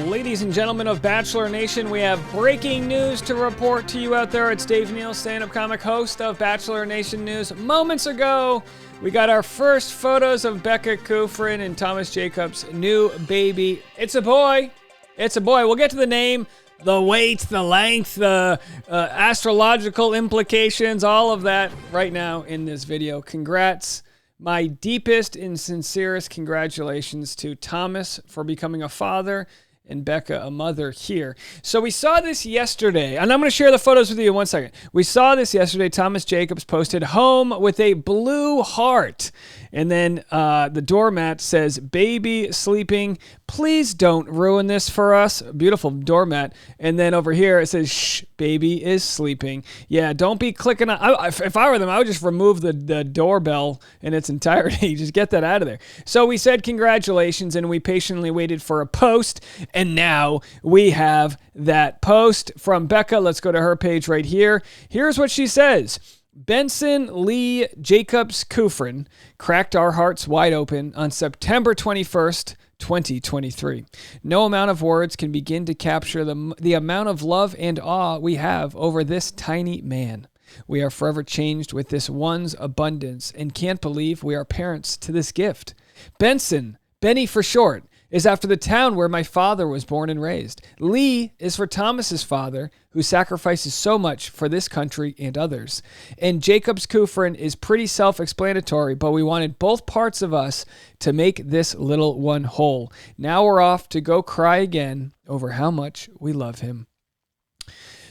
Ladies and gentlemen of Bachelor Nation, we have breaking news to report to you out there. It's Dave Neal, stand-up comic, host of Bachelor Nation News. Moments ago, we got our first photos of Becca Kufrin and Thomas Jacobs' new baby. It's a boy. It's a boy. We'll get to the name, the weight, the length, the astrological implications, all of that right now in this video. Congrats. My deepest and sincerest congratulations to Thomas for becoming a father and Becca a mother here. So we saw this yesterday, and I'm going to share the photos with you in 1 second. We saw this yesterday. Thomas Jacobs posted home with a blue heart. And then the doormat says, baby sleeping. Please don't ruin this for us. Beautiful doormat. And then over here it says, shh, baby is sleeping. Yeah, don't be clicking on. If I were them, I would just remove the doorbell in its entirety. Just get that out of there. So we said congratulations, and we patiently waited for a post. And now we have that post from Becca. Let's go to her page right here. Here's what she says. Benson Lee Jacobs Kufrin cracked our hearts wide open on September 21st, 2023. No amount of words can begin to capture the amount of love and awe we have over this tiny man. We are forever changed with this one's abundance and can't believe we are parents to this gift. Benson, Benny for short, is after the town where my father was born and raised. Lee is for Thomas's father, who sacrifices so much for this country and others. And Jacobs Kufrin is pretty self-explanatory, but we wanted both parts of us to make this little one whole. Now we're off to go cry again over how much we love him.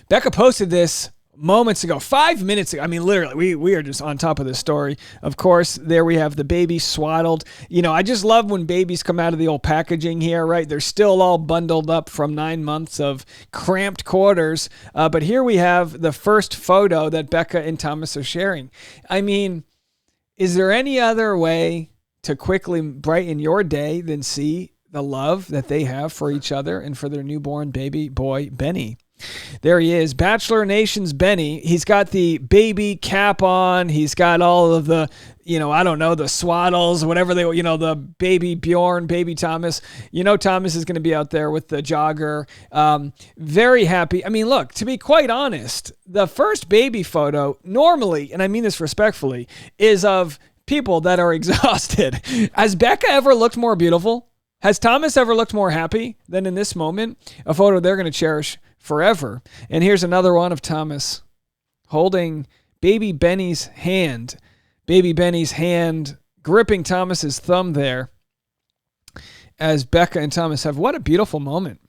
Becca posted this moments ago, 5 minutes ago. I mean, literally, we are just on top of this story. Of course, there we have the baby swaddled. You know, I just love when babies come out of the old packaging here, right? They're still all bundled up from 9 months of cramped quarters. But here we have the first photo that Becca and Thomas are sharing. I mean, is there any other way to quickly brighten your day than see the love that they have for each other and for their newborn baby boy, Benny? There he is, Bachelor Nation's Benny. He's got the baby cap on. He's got all of the, I don't know, the swaddles, whatever the baby Bjorn, baby Thomas. Thomas is going to be out there with the jogger. Very happy. I mean, look, to be quite honest, the first baby photo normally, and I mean this respectfully, is of people that are exhausted. Has Becca ever looked more beautiful? Has Thomas ever looked more happy than in this moment? A photo they're going to cherish forever. And here's another one of Thomas holding baby Benny's hand. Baby Benny's hand gripping Thomas's thumb there as Becca and Thomas have. What a beautiful moment.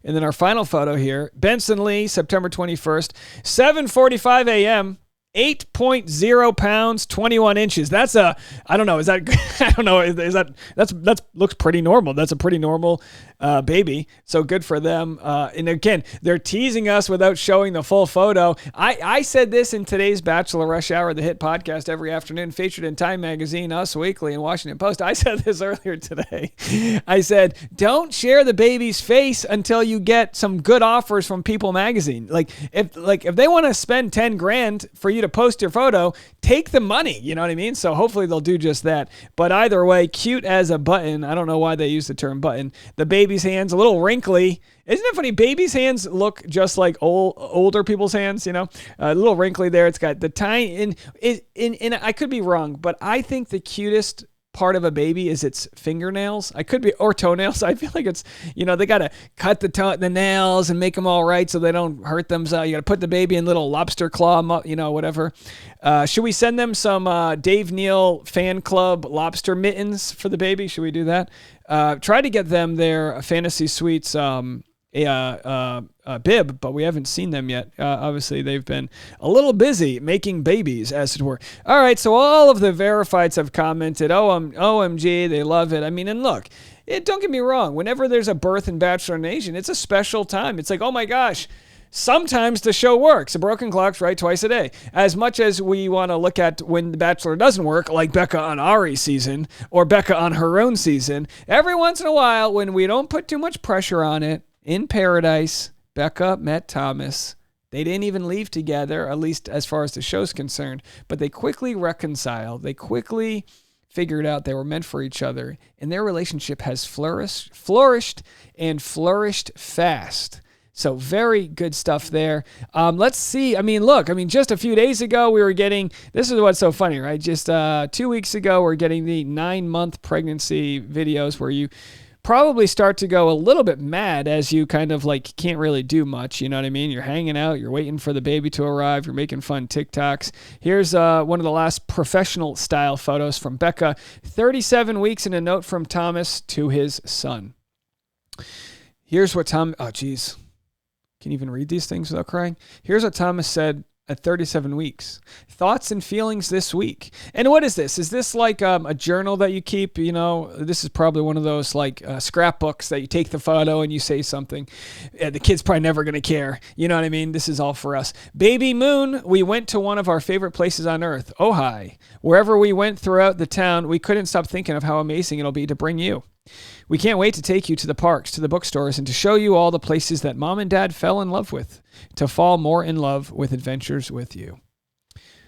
And then our final photo here, Benson Lee, September 21st, 7:45 a.m., 8.0 pounds, 21 inches. That's I don't know. Is that, I don't know. That's looks pretty normal. That's a pretty normal baby. So good for them. And again, they're teasing us without showing the full photo. I said this in today's Bachelor Rush Hour, the hit podcast every afternoon, featured in Time Magazine, Us Weekly, and Washington Post. I said this earlier today. I said, don't share the baby's face until you get some good offers from People Magazine. If they want to spend 10 grand for you to post your photo, take the money. You know what I mean? So hopefully they'll do just that. But either way, cute as a button. I don't know why they use the term button. The baby's hands, a little wrinkly. Isn't it funny? Baby's hands look just like older people's hands, a little wrinkly there. It's got the tiny, and I could be wrong, but I think the cutest part of a baby is its fingernails. I could be, or toenails. I feel like it's, they got to cut the nails and make them all right so they don't hurt themselves. You got to put the baby in little lobster claw, whatever. Should we send them some Dave Neal fan club lobster mittens for the baby? Should we do that? Try to get them their Fantasy Suites bib, but we haven't seen them yet. Obviously, they've been a little busy making babies, as it were. All right, so all of the verifieds have commented, OMG, they love it. I mean, and look, don't get me wrong. Whenever there's a birth in Bachelor Nation, it's a special time. It's like, oh my gosh, sometimes the show works. A broken clock's right twice a day. As much as we want to look at when The Bachelor doesn't work, like Becca on Ari's season or Becca on her own season, every once in a while, when we don't put too much pressure on it, in paradise, Becca met Thomas. They didn't even leave together, at least as far as the show's concerned, but they quickly reconcile. They quickly figured out they were meant for each other, and their relationship has flourished fast. So very good stuff there. Let's see. Look, just a few days ago we were getting, this is what's so funny, right? Just 2 weeks ago we're getting the 9-month pregnancy videos where you probably start to go a little bit mad as you kind of like can't really do much. You know what I mean? You're hanging out, you're waiting for the baby to arrive, you're making fun TikToks. Here's one of the last professional style photos from Becca, 37 weeks, and a note from Thomas to his son. Here's what oh geez. Can you even read these things without crying? Here's what Thomas said at 37 weeks. Thoughts and feelings this week. And what is this? Is this like a journal that you keep? This is probably one of those like scrapbooks that you take the photo and you say something. The kid's probably never going to care. You know what I mean? This is all for us. Baby Moon, we went to one of our favorite places on earth, Ojai. Wherever we went throughout the town, we couldn't stop thinking of how amazing it'll be to bring you. We can't wait to take you to the parks, to the bookstores, and to show you all the places that Mom and Dad fell in love with, to fall more in love with adventures with you.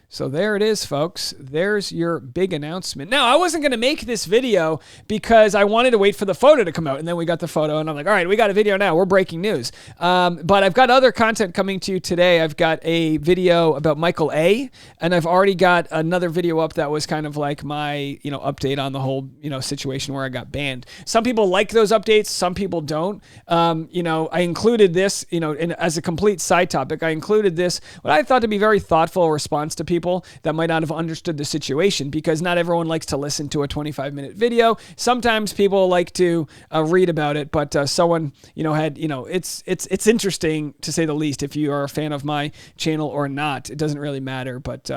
So there it is, folks. There's your big announcement. Now, I wasn't going to make this video because I wanted to wait for the photo to come out. And then we got the photo and I'm like, all right, we got a video now. We're breaking news. But I've got other content coming to you today. I've got a video about Michael A. And I've already got another video up that was kind of like my, update on the whole, situation where I got banned. Some people like those updates. Some people don't. I included this, as a complete side topic. I included this, what I thought to be very thoughtful response to people that might not have understood the situation, because not everyone likes to listen to a 25-minute video. Sometimes people like to read about it, but someone, had, it's interesting to say the least. If you are a fan of my channel or not, it doesn't really matter, but,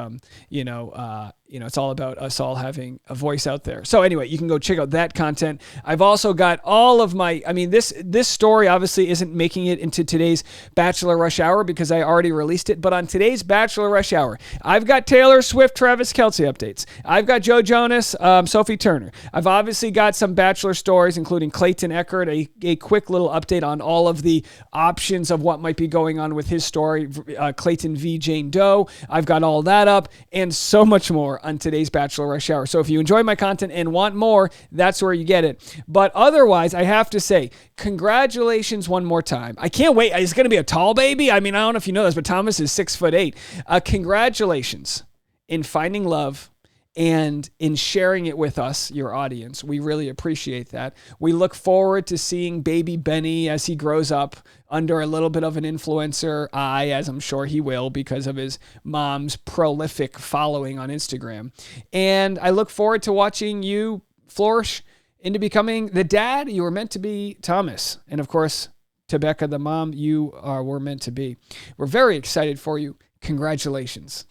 it's all about us all having a voice out there. So anyway, you can go check out that content. I've also got all of my, this story obviously isn't making it into today's Bachelor Rush Hour because I already released it, but on today's Bachelor Rush Hour, I've got Taylor Swift, Travis Kelce updates. I've got Joe Jonas, Sophie Turner. I've obviously got some Bachelor stories, including Clayton Echard, a quick little update on all of the options of what might be going on with his story, Clayton v. Jane Doe. I've got all that up and so much more on today's Bachelor Rush Hour. So if you enjoy my content and want more, that's where you get it. But otherwise, I have to say, congratulations one more time. I can't wait. It's going to be a tall baby. I don't know if you know this, but Thomas is 6'8". Congratulations in finding love and in sharing it with us, your audience. We really appreciate that. We look forward to seeing baby Benny as he grows up under a little bit of an influencer eye, as I'm sure he will because of his mom's prolific following on Instagram. And I look forward to watching you flourish into becoming the dad you were meant to be, Thomas. And of course, to Becca, the mom you were meant to be. We're very excited for you. Congratulations.